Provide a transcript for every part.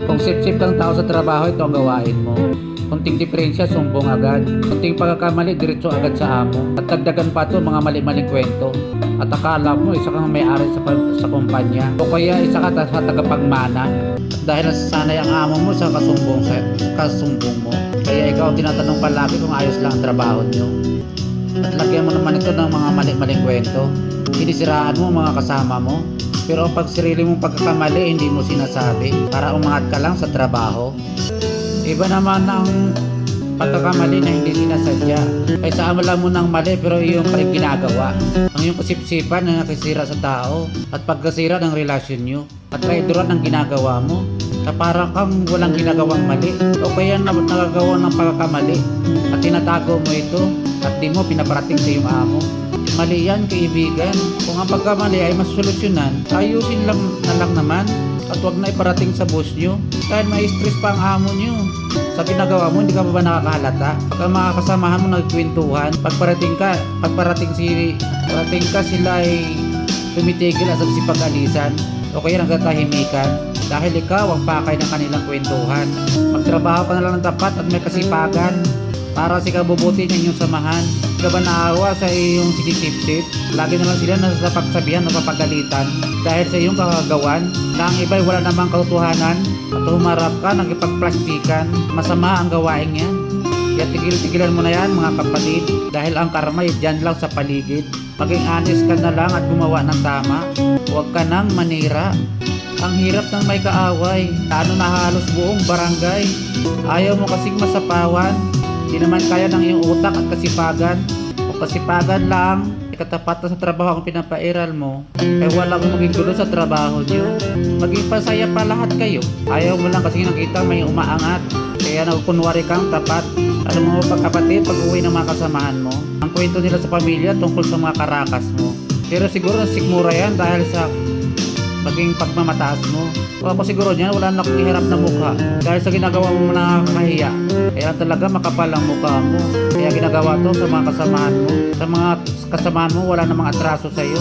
Kung sip-sip kang tao sa trabaho, ito ang gawain mo. Kunting diferensya, sumbong agad. Kunting pagkakamali, diretso agad sa amo. At dagdagan pa ito mga mali-maling kwento. At akala mo, isa kang may-ari sa kumpanya. O kaya isa ka sa tagapagmana. At dahil nasasanay ang amo mo sa kasumbong mo. Kaya ikaw tinatanong palagi kung ayos lang ang trabaho nyo. At lagyan mo naman ito ng mga mali-maling kwento. Sinisiraan mo mga kasama mo. Pero pag sarili mong pagkakamali, hindi mo sinasabi para umangat ka lang sa trabaho. Iba naman ang pagkakamali na hindi sinasadya. Kaysa alam mo ng mali pero iyong pa rin ginagawa. Ang iyong kasipsipan na nakisira sa tao at pagkasira ng relasyon nyo at traidoran ng ginagawa mo na parang kang walang ginagawang mali o kaya nagagawa ng pagkakamali at tinatago mo ito at di mo pinaparating sa iyong amo. Mali yan, kaibigan. Kung ang pagkamali ay masolusyonan, ayusin lang naman at wag na iparating sa boss nyo dahil may stress pa ang amo nyo. Sa ginagawa mo, hindi ka ba nakakahalata? Pag ang mga kasamahan mo nagkwentuhan, pagparating ka sila ay tumitigil at si pag-alisan o kaya nagtatahimikan dahil ikaw ang pakay ng kanilang kwentuhan. Magtrabaho ka na lang ng tapat at may kasipagan para sa ikabubuti ng inyong samahan. Hindi ka ba naawa sa iyong sinisip-sip? Lagi na lang sila nasa pagsabihan o papagalitan dahil sa iyong kakagawan na ang iba'y wala namang katotohanan at humarap ka nagipagplastikan. Masama ang gawain yan. Kaya tigil-tigilan mo na yan mga kapatid dahil ang karma ay dyan lang sa paligid. Maging honest ka na lang at gumawa ng tama. Huwag ka nang manira. Ang hirap ng may kaaway. Lalo na halos buong barangay. Ayaw mo kasing masapawan. Di naman kaya ng iyong utak at kasipagan. Kung kasipagan lang, ikatapat na sa trabaho ang pinapairal mo, ay walang maging gulo sa trabaho nyo. Maging pasaya pa lahat kayo. Ayaw mo lang kasi nakita may umaangat. Kaya nagkunwari kang tapat. Alam mo pa kapatid, pag uwi ng mga kasamahan mo, ang kwento nila sa pamilya tungkol sa mga karakas mo. Pero siguro nasikmura yan dahil sa maging pagmamataas mo. O ako siguro niyan, wala na akong ihirap na mukha. Dahil sa ginagawa mo nakakahiya. Kaya talaga makapal ang mukha mo. Kaya ginagawa to sa mga kasamahan mo. Sa mga kasamahan mo, wala namang atraso sa iyo.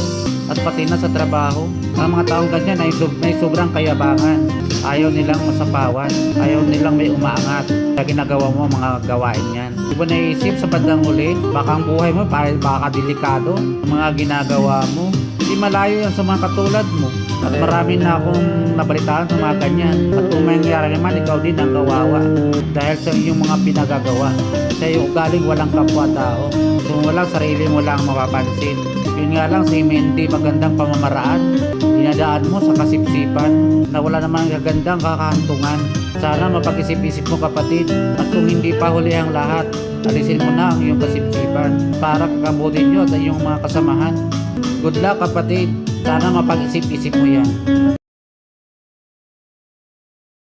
At pati na sa trabaho. Ang mga taong ganyan ay may sobrang kayabangan. Ayaw nilang masapawan. Ayaw nilang may umaangat. Kaya ginagawa mo mga gawain yan. Di ba naisip sa bandang huli? Baka ang buhay mo, baka delikado. Ang mga ginagawa mo. Hindi malayo yan sa mga katulad mo. At marami na akong nabalitaan sa mga ganyan. At kung mangyayari naman, ikaw din ang kawawa. Dahil sa iyong mga pinagagawa. Sa iyong ugaling walang kapwa-tao. Kung walang sarili mo lang mapapansin. Yun nga lang sa hindi magandang pamamaraan. Dinadaan mo sa kasipsipan na wala namang gagandang kakahantungan. Sana mapag-isip-isip mo kapatid. At kung hindi pa huli ang lahat, alisin mo na ang iyong kasipsipan para kakabutin nyo at iyong mga kasamahan. Good luck kapatid. Sana mapag-isip-isip mo yan.